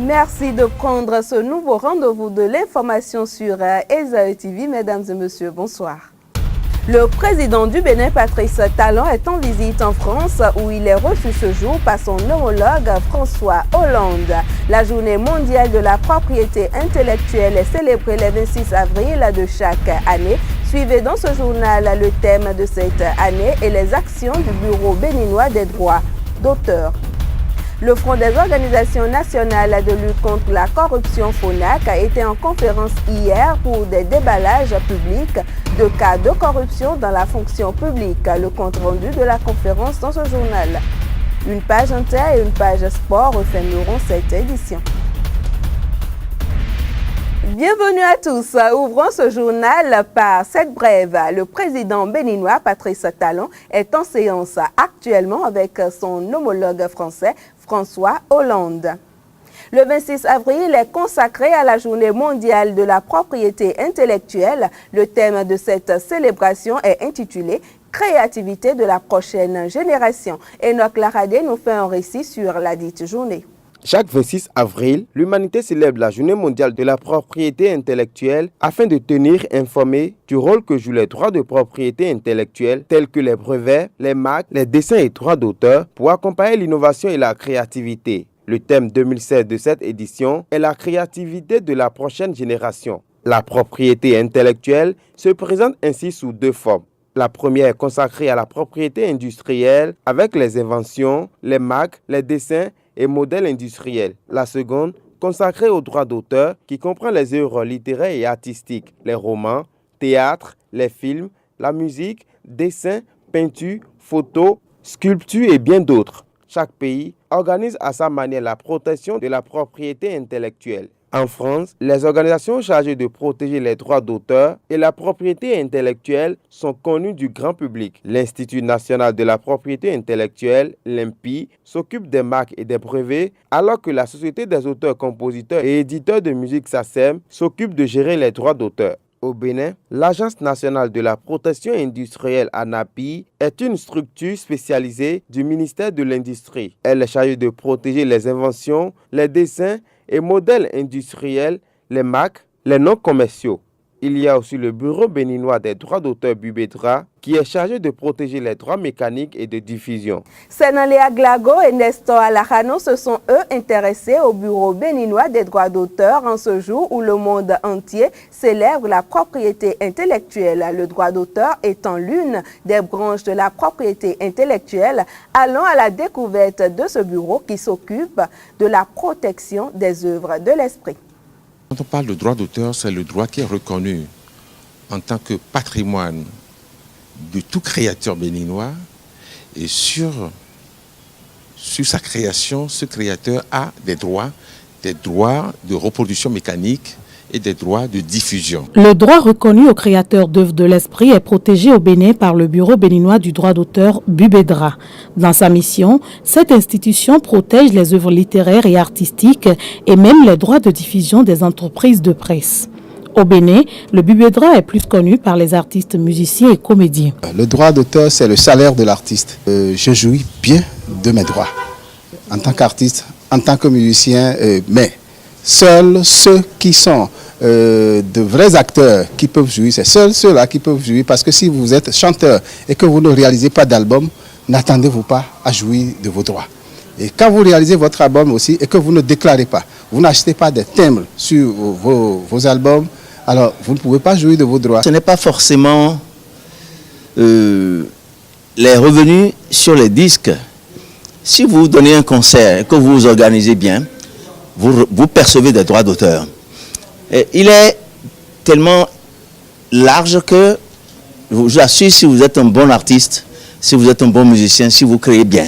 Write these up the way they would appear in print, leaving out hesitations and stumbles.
Merci de prendre ce nouveau rendez-vous de l'information sur Esae TV. Mesdames et messieurs, bonsoir. Le président du Bénin, Patrice Talon, est en visite en France où il est reçu ce jour par son homologue François Hollande. La journée mondiale de la propriété intellectuelle est célébrée le 26 avril de chaque année. Suivez dans ce journal le thème de cette année et les actions du Bureau béninois des droits d'auteur. Le Front des organisations nationales de lutte contre la corruption FONAC a été en conférence hier pour des déballages publics de cas de corruption dans la fonction publique. Le compte-rendu de la conférence dans ce journal. Une page inter et une page sport refermeront cette édition. Bienvenue à tous. Ouvrons ce journal par cette brève. Le président béninois Patrice Talon est en séance actuellement avec son homologue français François Hollande. Le 26 avril est consacré à la journée mondiale de la propriété intellectuelle. Le thème de cette célébration est intitulé « Créativité de la prochaine génération ». Enoch Laradé nous fait un récit sur la dite journée. Chaque 26 avril, l'humanité célèbre la journée mondiale de la propriété intellectuelle afin de tenir informé du rôle que jouent les droits de propriété intellectuelle tels que les brevets, les marques, les dessins et droits d'auteur pour accompagner l'innovation et la créativité. Le thème 2016 de cette édition est la créativité de la prochaine génération. La propriété intellectuelle se présente ainsi sous deux formes. La première est consacrée à la propriété industrielle avec les inventions, les marques, les dessins et modèles industriels. La seconde, consacrée aux droits d'auteur, qui comprend les œuvres littéraires et artistiques, les romans, théâtre, les films, la musique, dessins, peintures, photos, sculptures et bien d'autres. Chaque pays organise à sa manière la protection de la propriété intellectuelle. En France, les organisations chargées de protéger les droits d'auteur et la propriété intellectuelle sont connues du grand public. L'Institut national de la propriété intellectuelle, l'INPI, s'occupe des marques et des brevets, alors que la Société des auteurs, compositeurs et éditeurs de musique SACEM s'occupe de gérer les droits d'auteur. Au Bénin, l'Agence nationale de la protection industrielle ANAPI est une structure spécialisée du ministère de l'Industrie. Elle est chargée de protéger les inventions, les dessins et modèles industriels, les marques, les noms commerciaux. Il y a aussi le Bureau béninois des droits d'auteur BUBEDRA qui est chargé de protéger les droits mécaniques et de diffusion. Sénaléa Glago et Nestor Alajano se sont eux intéressés au Bureau béninois des droits d'auteur en ce jour où le monde entier célèbre la propriété intellectuelle. Le droit d'auteur étant l'une des branches de la propriété intellectuelle, allons à la découverte de ce bureau qui s'occupe de la protection des œuvres de l'esprit. Quand on parle de droit d'auteur, c'est le droit qui est reconnu en tant que patrimoine de tout créateur béninois. Et sur sa création, ce créateur a des droits de reproduction mécanique et des droits de diffusion. Le droit reconnu aux créateurs d'œuvres de l'esprit est protégé au Bénin par le Bureau béninois du droit d'auteur BUBEDRA. Dans sa mission, cette institution protège les œuvres littéraires et artistiques et même les droits de diffusion des entreprises de presse. Au Bénin, le BUBEDRA est plus connu par les artistes, musiciens et comédiens. Le droit d'auteur, c'est le salaire de l'artiste. Je jouis bien de mes droits en tant qu'artiste, en tant que musicien, mais seuls ceux qui sont de vrais acteurs qui peuvent jouir, c'est seuls ceux-là qui peuvent jouir, parce que si vous êtes chanteur et que vous ne réalisez pas d'album, n'attendez-vous pas à jouir de vos droits. Et quand vous réalisez votre album aussi et que vous ne déclarez pas, vous n'achetez pas des timbres sur vos albums, alors vous ne pouvez pas jouir de vos droits. Ce n'est pas forcément les revenus sur les disques. Si vous donnez un concert et que vous vous organisez bien, vous percevez des droits d'auteur. Il est tellement large que, je vous assure, si vous êtes un bon artiste, si vous êtes un bon musicien, si vous créez bien,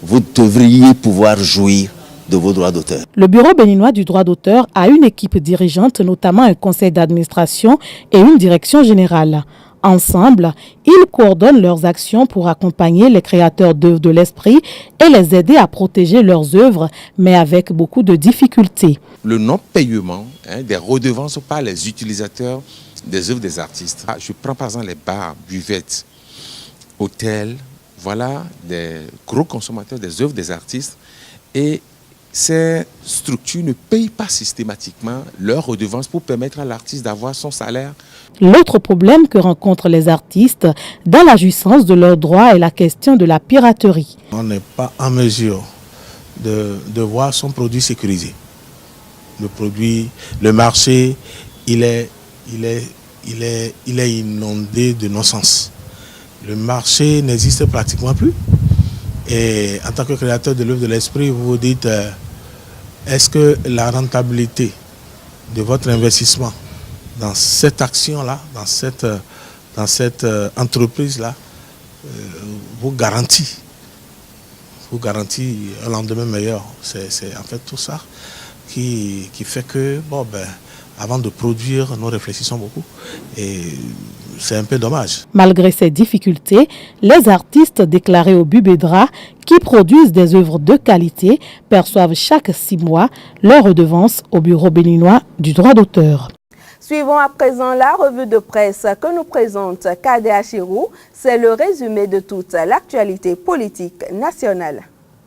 vous devriez pouvoir jouir de vos droits d'auteur. Le Bureau béninois du droit d'auteur a une équipe dirigeante, notamment un conseil d'administration et une direction générale. Ensemble, ils coordonnent leurs actions pour accompagner les créateurs d'œuvres de l'esprit et les aider à protéger leurs œuvres, mais avec beaucoup de difficultés. Le non-paiement des redevances par les utilisateurs des œuvres des artistes. Je prends par exemple les bars, buvettes, hôtels, voilà des gros consommateurs des œuvres des artistes et ces structures ne payent pas systématiquement leurs redevances pour permettre à l'artiste d'avoir son salaire. L'autre problème que rencontrent les artistes dans la jouissance de leurs droits est la question de la piraterie. On n'est pas en mesure de voir son produit sécurisé. Le marché, il est inondé de non-sens. Le marché n'existe pratiquement plus. Et en tant que créateur de l'œuvre de l'esprit, vous vous dites, est-ce que la rentabilité de votre investissement dans cette action-là, dans cette entreprise-là, vous garantit un lendemain meilleur. C'est en fait tout ça qui fait que, avant de produire, nous réfléchissons beaucoup et c'est un peu dommage. Malgré ces difficultés, les artistes déclarés au Bubedra qui produisent des œuvres de qualité perçoivent chaque 6 mois leur redevance au Bureau béninois du droit d'auteur. Suivons à présent la revue de presse que nous présente Kadé Achirou. C'est le résumé de toute l'actualité politique nationale.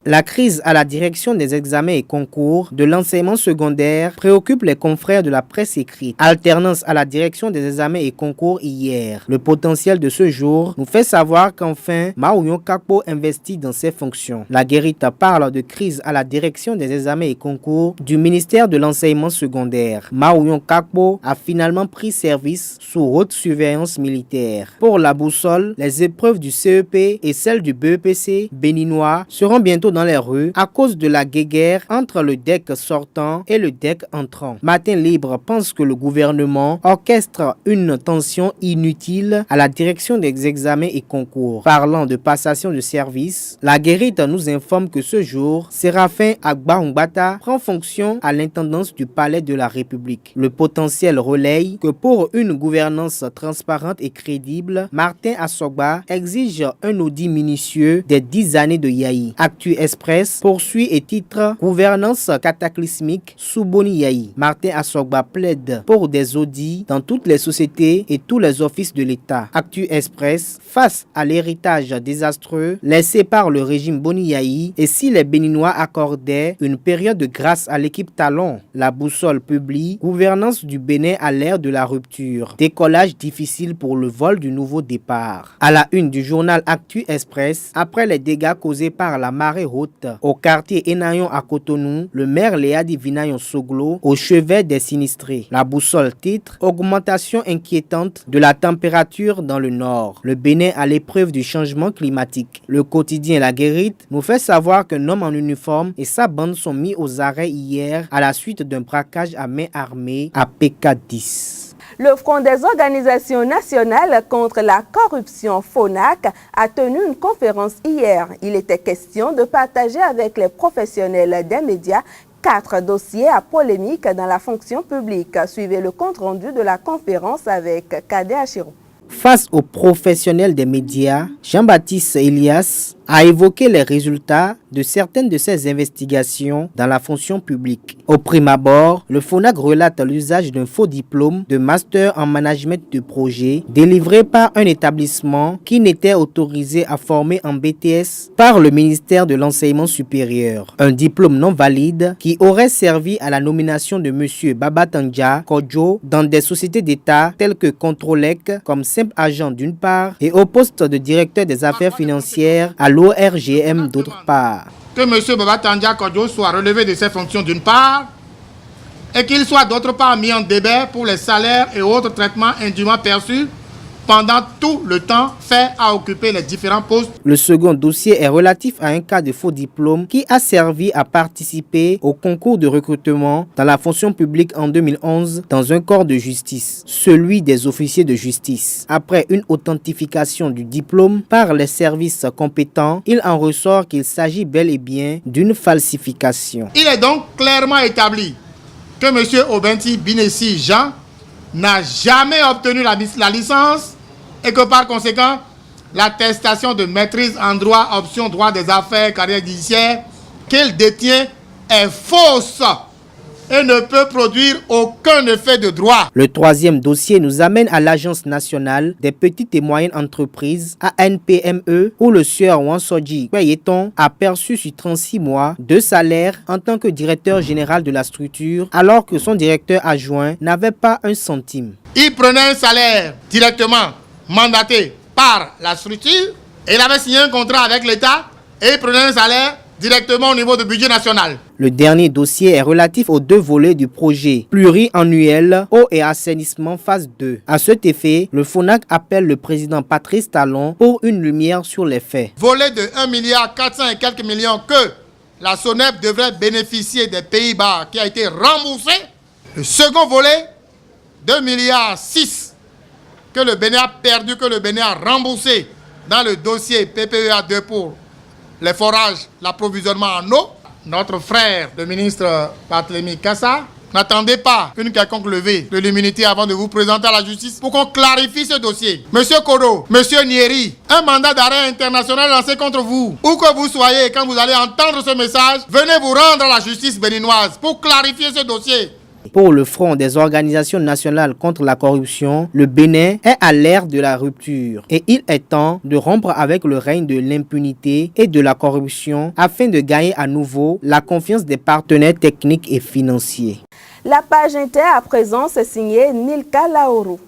La crise à la direction des examens et concours de l'enseignement secondaire préoccupe les confrères de la presse écrite. Alternance à la direction des examens et concours hier. Le potentiel de ce jour nous fait savoir qu'enfin, Maouyon Kakpo investit dans ses fonctions. La Guérite parle de crise à la direction des examens et concours du ministère de l'enseignement secondaire. Maouyon Kakpo a finalement pris service sous haute surveillance militaire. Pour la boussole, les épreuves du CEP et celles du BEPC béninois seront bientôt dans les rues à cause de la guéguerre entre le DEC sortant et le DEC entrant. Matin Libre pense que le gouvernement orchestre une tension inutile à la direction des examens et concours. Parlant de passation de service, la Guérite nous informe que ce jour, Séraphin Agba Ngbata prend fonction à l'intendance du Palais de la République. Le potentiel relaye que pour une gouvernance transparente et crédible, Martin Assogba exige un audit minutieux des 10 années de Yahi. Actu Express poursuit et titre Gouvernance cataclysmique sous Boni Yahi. Martin Assogba plaide pour des audits dans toutes les sociétés et tous les offices de l'État. Actu Express, face à l'héritage désastreux laissé par le régime Boni Yahi et si les Béninois accordaient une période de grâce à l'équipe Talon, la boussole publie Gouvernance du Bénin à l'ère de la rupture. Décollage difficile pour le vol du nouveau départ. À la une du journal Actu Express, après les dégâts causés par la marée haute au quartier Enayon à Cotonou, le maire Léadi Vinayon Soglo au chevet des sinistrés. La boussole titre Augmentation inquiétante de la température dans le nord. Le Bénin à l'épreuve du changement climatique. Le quotidien La Guérite nous fait savoir qu'un homme en uniforme et sa bande sont mis aux arrêts hier à la suite d'un braquage à main armée à PK10. Le Front des organisations nationales contre la corruption FONAC a tenu une conférence hier. Il était question de partager avec les professionnels des médias 4 dossiers à polémique dans la fonction publique. Suivez le compte-rendu de la conférence avec Kadé Achirou. Face aux professionnels des médias, Jean-Baptiste Elias a évoqué les résultats de certaines de ses investigations dans la fonction publique. Au prime abord, le FONAC relate l'usage d'un faux diplôme de master en management de projet délivré par un établissement qui n'était autorisé à former en BTS par le ministère de l'Enseignement supérieur. Un diplôme non valide qui aurait servi à la nomination de M. Babatanja Kodjo dans des sociétés d'État telles que Controlec comme simple agent d'une part et au poste de directeur des affaires financières à l'ORGM d'autre part. Que M. Babatanja Kodjo soit relevé de ses fonctions d'une part et qu'il soit d'autre part mis en débat pour les salaires et autres traitements indûment perçus pendant tout le temps fait à occuper les différents postes. Le second dossier est relatif à un cas de faux diplôme qui a servi à participer au concours de recrutement dans la fonction publique en 2011 dans un corps de justice, celui des officiers de justice. Après une authentification du diplôme par les services compétents, il en ressort qu'il s'agit bel et bien d'une falsification. Il est donc clairement établi que M. Obenti Binessi Jean n'a jamais obtenu la licence et que par conséquent, l'attestation de maîtrise en droit, option droit des affaires, carrière judiciaire qu'il détient est fausse. et ne peut produire aucun effet de droit. Le troisième dossier nous amène à l'Agence nationale des petites et moyennes entreprises, ANPME, où le sieur Wansoji Payeton a perçu sur 36 mois 2 salaires en tant que directeur général de la structure, alors que son directeur adjoint n'avait pas un centime. Il prenait un salaire directement mandaté par la structure et il avait signé un contrat avec l'État et il prenait un salaire directement au niveau du budget national. Le dernier dossier est relatif aux 2 volets du projet pluriannuel eau et assainissement phase 2. À cet effet, le FONAC appelle le président Patrice Talon pour une lumière sur les faits. Volet de 1,4 milliard et quelques millions que la SONEP devrait bénéficier des Pays-Bas qui a été remboursé. Le second volet, 2,6 milliards que le Bénin a perdu, que le Bénin a remboursé dans le dossier PPEA 2 pour les forages, l'approvisionnement en eau. Notre frère, le ministre Barthélémy Kassa, n'attendez pas une quelconque levée de l'immunité avant de vous présenter à la justice pour qu'on clarifie ce dossier. Monsieur Kodo, Monsieur Nieri, un mandat d'arrêt international lancé contre vous. Où que vous soyez, quand vous allez entendre ce message, venez vous rendre à la justice béninoise pour clarifier ce dossier. Pour le Front des organisations nationales contre la corruption, le Bénin est à l'ère de la rupture et il est temps de rompre avec le règne de l'impunité et de la corruption afin de gagner à nouveau la confiance des partenaires techniques et financiers. La page Inter à présent c'est signé Nilka Laourou.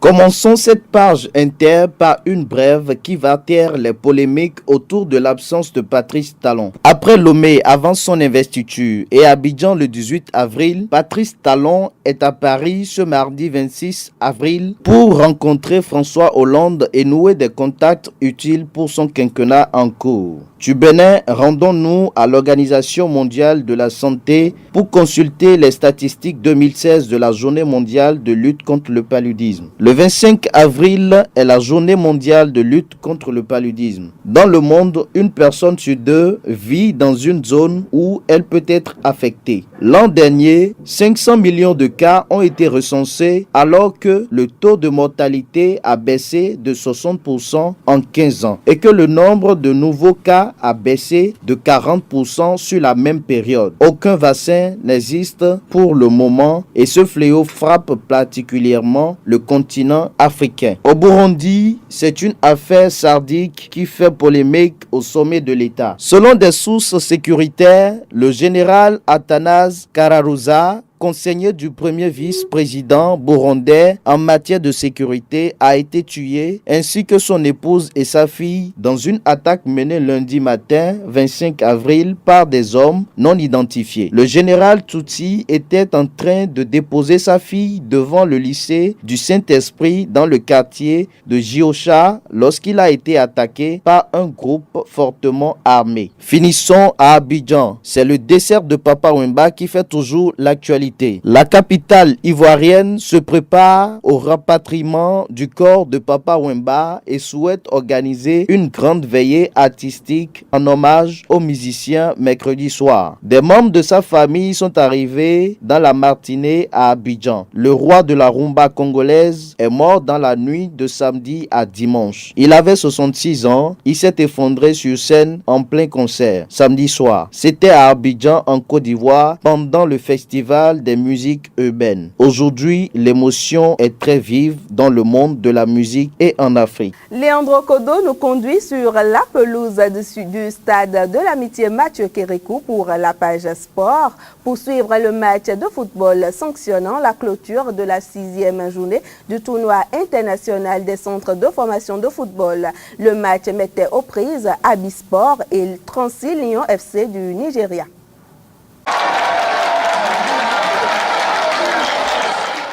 Commençons cette page Inter par une brève qui va taire les polémiques autour de l'absence de Patrice Talon. Après Lomé avant son investiture et Abidjan le 18 avril, Patrice Talon est à Paris ce mardi 26 avril pour rencontrer François Hollande et nouer des contacts utiles pour son quinquennat en cours. Du Bénin, rendons-nous à l'Organisation mondiale de la santé pour consulter les statistiques 2016 de la Journée mondiale de lutte contre le paludisme. Le 25 avril est la Journée mondiale de lutte contre le paludisme. Dans le monde, une personne sur 2 vit dans une zone où elle peut être affectée. L'an dernier, 500 millions de cas ont été recensés alors que le taux de mortalité a baissé de 60% en 15 ans et que le nombre de nouveaux cas a baissé de 40% sur la même période. Aucun vaccin n'existe pour le moment et ce fléau frappe particulièrement le continent africain. Au Burundi, c'est une affaire sardique qui fait polémique au sommet de l'État. Selon des sources sécuritaires, le général Athanase Kararuza, conseiller du premier vice-président burundais en matière de sécurité, a été tué, ainsi que son épouse et sa fille, dans une attaque menée lundi matin, 25 avril, par des hommes non identifiés. Le général Tutsi était en train de déposer sa fille devant le lycée du Saint-Esprit dans le quartier de Jiosha lorsqu'il a été attaqué par un groupe fortement armé. Finissons à Abidjan. C'est le dessert de Papa Wemba qui fait toujours l'actualité. La capitale ivoirienne se prépare au rapatriement du corps de Papa Wemba et souhaite organiser une grande veillée artistique en hommage aux musiciens mercredi soir. Des membres de sa famille sont arrivés dans la matinée à Abidjan. Le roi de la rumba congolaise est mort dans la nuit de samedi à dimanche. Il avait 66 ans. Il s'est effondré sur scène en plein concert samedi soir. C'était à Abidjan en Côte d'Ivoire pendant le festival des musiques urbaines. Aujourd'hui, l'émotion est très vive dans le monde de la musique et en Afrique. Léandro Kodo nous conduit sur la pelouse du stade de l'amitié Mathieu Kérékou pour la page sport pour suivre le match de football sanctionnant la clôture de la 6e journée du tournoi international des centres de formation de football. Le match mettait aux prises Abisport et le 36 Lions FC du Nigeria.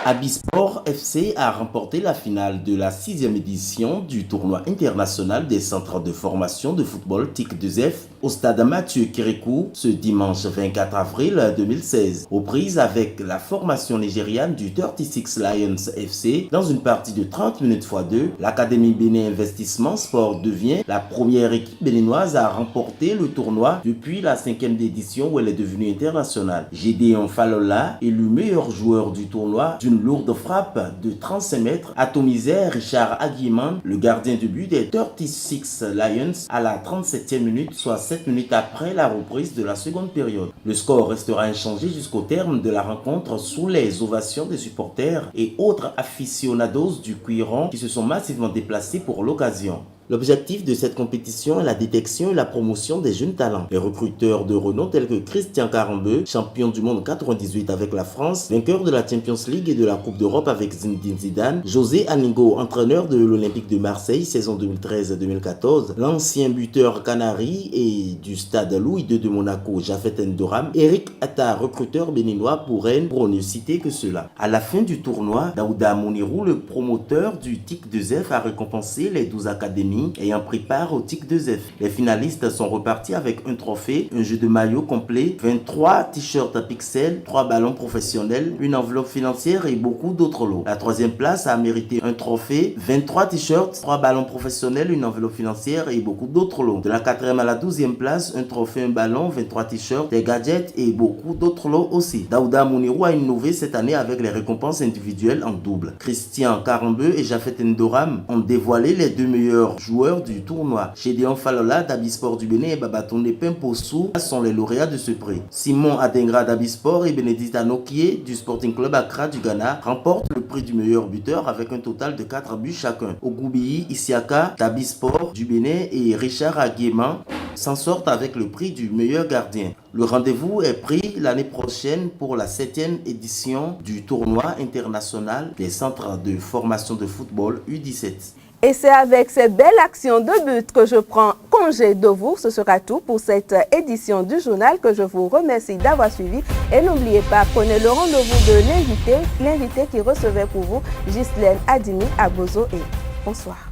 Abisport FC a remporté la finale de la 6e édition du tournoi international des centres de formation de football TIC2F au stade Mathieu Kérékou ce dimanche 24 avril 2016, aux prises avec la formation nigériane du 36 Lions FC. Dans une partie de 30 minutes x2, l'Académie Bénin Investissement Sport devient la première équipe béninoise à remporter le tournoi depuis la 5e édition où elle est devenue internationale. Gédéon Falola, élu meilleur joueur du tournoi d'une une lourde frappe de 35 mètres atomisait Richard Aguiman, le gardien de but des 36 Lions, à la 37e minute, soit 7 minutes après la reprise de la seconde période. Le score restera inchangé jusqu'au terme de la rencontre sous les ovations des supporters et autres aficionados du Cuiron qui se sont massivement déplacés pour l'occasion. L'objectif de cette compétition est la détection et la promotion des jeunes talents. Les recruteurs de renom tels que Christian Carambeu, champion du monde 98 avec la France, vainqueur de la Champions League et de la Coupe d'Europe avec Zinedine Zidane, José Aningo, entraîneur de l'Olympique de Marseille saison 2013-2014, l'ancien buteur canari et du stade Louis II de Monaco, Jafet Ndoram, Eric Atta, recruteur béninois pour Rennes, pour ne citer que cela. À la fin du tournoi, Daouda Mounirou, le promoteur du TIC 2F, a récompensé les 12 académies ayant pris part au TIC 2F. Les finalistes sont repartis avec un trophée, un jeu de maillot complet, 23 t-shirts à pixels, 3 ballons professionnels, une enveloppe financière et beaucoup d'autres lots. La troisième place a mérité un trophée, 23 t-shirts, 3 ballons professionnels, une enveloppe financière et beaucoup d'autres lots. De la 4e à la 12e place, un trophée, un ballon, 23 t-shirts, des gadgets et beaucoup d'autres lots aussi. Daouda Mounirou a innové cette année avec les récompenses individuelles en double. Christian Carambeu et Jafet Ndoram ont dévoilé les 2 meilleurs joueurs du tournoi. Gédéon Falola d'Abisport du Bénin et Babatonde Pimposou sont les lauréats de ce prix. Simon Adengra d'Abisport et Bénédicte Anokie du Sporting Club Accra du Ghana remportent le prix du meilleur buteur avec un total de 4 buts chacun. Ogubiyi Isiaka d'Abisport du Bénin et Richard Aguiman s'en sortent avec le prix du meilleur gardien. Le rendez-vous est pris l'année prochaine pour la 7e édition du tournoi international des centres de formation de football U17. Et c'est avec cette belle action de but que je prends congé de vous. Ce sera tout pour cette édition du journal que je vous remercie d'avoir suivi. Et n'oubliez pas, prenez le rendez-vous de l'invité qui recevait pour vous Ghislaine Adimi Abozo. Et bonsoir.